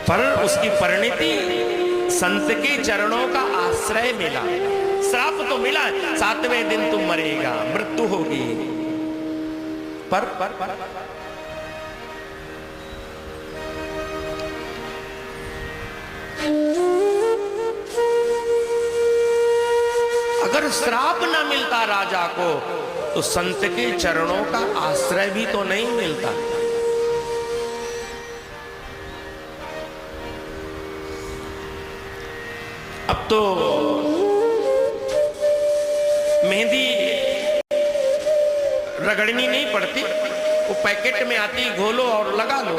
पर उसकी परिणति संत के चरणों का आश्रय मिला। श्राप तो मिला, 7वें दिन तुम मरेगा, मृत्यु होगी, पर अगर श्राप न मिलता राजा को तो संत के चरणों का आश्रय भी तो नहीं मिलता। अब तो मेहंदी रगड़नी नहीं पड़ती, वो पैकेट में आती, घोलो और लगा लो।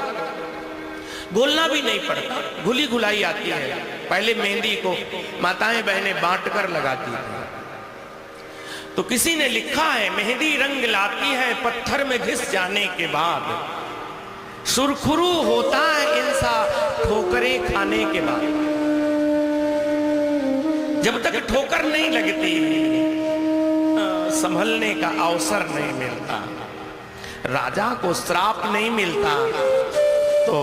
घोलना भी नहीं पड़ता, घुली घुलाई आती है। पहले मेहंदी को माताएं बहनें बांट कर लगाती थी। तो किसी ने लिखा है, मेहंदी रंग लाती है पत्थर में घिस जाने के बाद, सुरखुरू होता है इंसान ठोकरें खाने के बाद। जब तक ठोकर नहीं लगती संभलने का अवसर नहीं मिलता। राजा को श्राप नहीं मिलता तो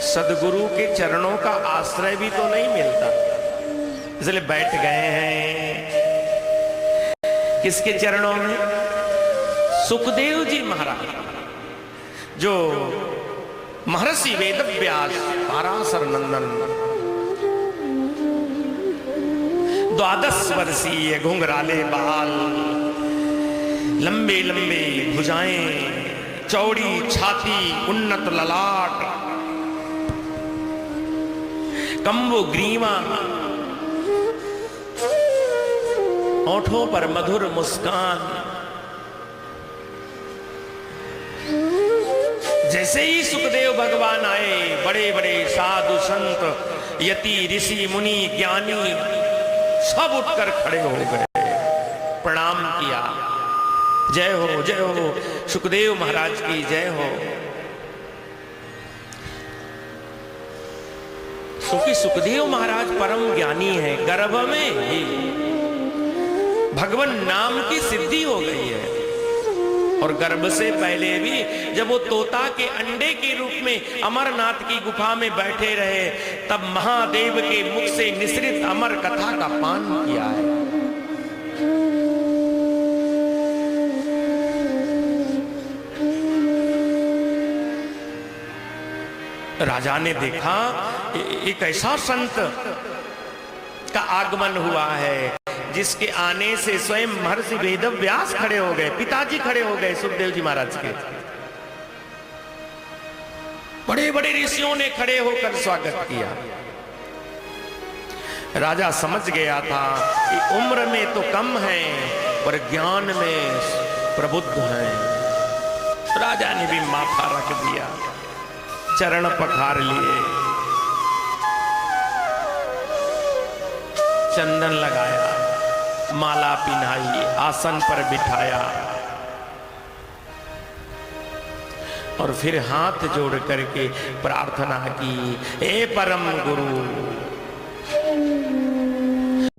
सदगुरु के चरणों का आश्रय भी तो नहीं मिलता। इसलिए बैठ गए हैं किसके चरणों में? सुखदेव जी महाराज, जो महर्षि वेदव्यास पाराशर नंदन 12 वर्षीय, घुंघराले बाल, लंबे लंबे भुजाएं, चौड़ी छाती, उन्नत ललाट, कंबो ग्रीवा, होठों पर मधुर मुस्कान। जैसे ही सुखदेव भगवान आए, बड़े बड़े साधु संत, यति, ऋषि, मुनि, ज्ञानी सब उठकर खड़े हो गए, प्रणाम किया। जय हो, जय हो, सुखदेव महाराज की जय हो। क्योंकि सुखदेव महाराज परम ज्ञानी है, गर्भ में ही भगवान नाम की सिद्धि हो गई है। और गर्भ से पहले भी जब वो तोता के अंडे के रूप में अमरनाथ की गुफा में बैठे रहे, तब महादेव के मुख से निसृत अमर कथा का पान किया है। राजा ने देखा एक ऐसा संत का आगमन हुआ है जिसके आने से स्वयं महर्षि वेदव्यास खड़े हो गए, पिताजी खड़े हो गए सुखदेव जी महाराज के। बड़े बड़े ऋषियों ने खड़े होकर स्वागत किया। राजा समझ गया था कि उम्र में तो कम है पर ज्ञान में प्रबुद्ध है। राजा ने भी माथा रख दिया, चरण पखार लिए, चंदन लगाया, माला पिन्हाई, आसन पर बिठाया और फिर हाथ जोड़ करके प्रार्थना की, हे परम गुरु।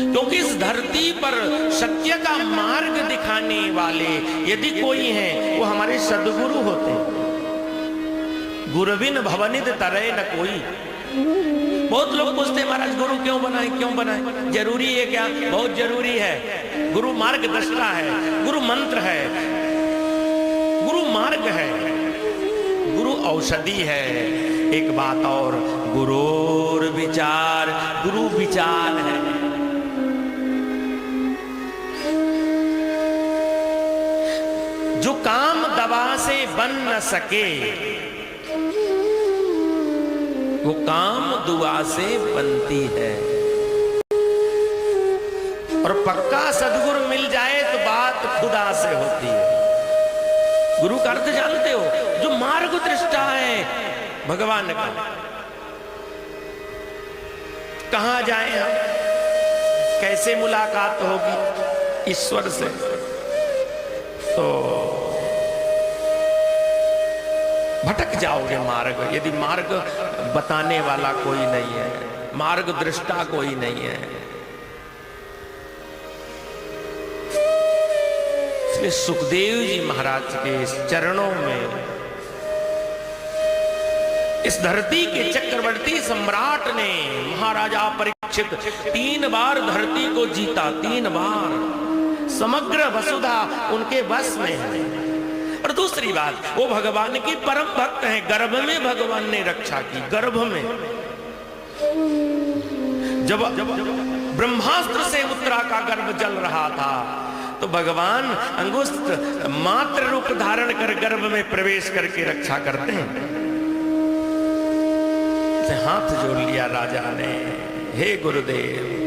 क्योंकि इस धरती पर सत्य का मार्ग दिखाने वाले यदि कोई हैं वो हमारे सदगुरु होते हैं। गुरुविन भवनित तरह न कोई। बहुत लोग पूछते हैं महाराज गुरु क्यों बनाए, क्यों बनाए, जरूरी है क्या? बहुत जरूरी है। गुरु मार्गदर्शक है, गुरु मंत्र है, गुरु मार्ग है, गुरु औषधि है। एक बात और, गुरुर विचार, गुरु विचार है। जो काम दवा से बन न सके वो काम दुआ से बनती है। और पक्का सदगुरु मिल जाए तो बात खुदा से होती है। गुरु का अर्थ जानते हो? जो मार्ग दृष्टा है भगवान का। कहां जाएं हम, कैसे मुलाकात होगी ईश्वर से? तो भटक जाओगे मार्ग, यदि मार्ग बताने वाला कोई नहीं है, मार्ग दृष्टा कोई नहीं है। इसलिए सुखदेव जी महाराज के चरणों में इस धरती के चक्रवर्ती सम्राट ने महाराजा परीक्षित 3 बार धरती को जीता, 3 बार। समग्र वसुधा उनके बस में है। और दूसरी बात, वो भगवान की परम भक्त हैं। गर्भ में भगवान ने रक्षा की, गर्भ में। जब ब्रह्मास्त्र से उत्तरा का गर्भ जल रहा था तो भगवान अंगुष्ठ मात्र रूप धारण कर गर्भ में प्रवेश करके रक्षा करते हैं। हाथ जोड़ लिया राजा ने, हे गुरुदेव